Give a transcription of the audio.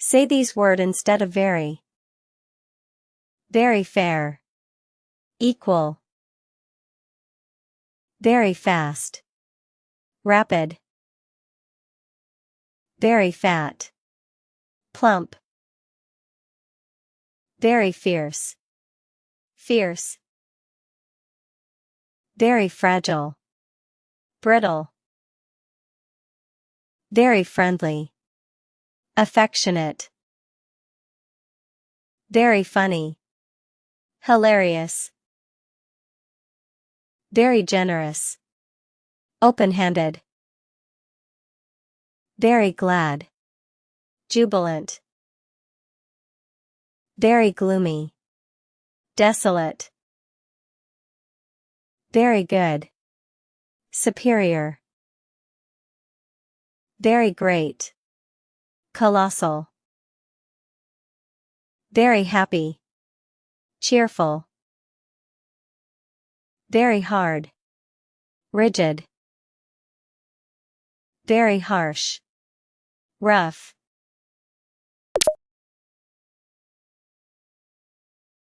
Say these words instead of very. Very fair. Equal. Very fast. Rapid. Very fat. Plump. Very fierce. Fierce. Very fragile. Brittle. Very friendly. Affectionate. Very funny. Hilarious. Very generous. Openhanded. Very glad. Jubilant. Very gloomy. Desolate. Very good. Superior. Very great. Colossal. Very happy. Cheerful. Very hard. Rigid. Very harsh. Rough.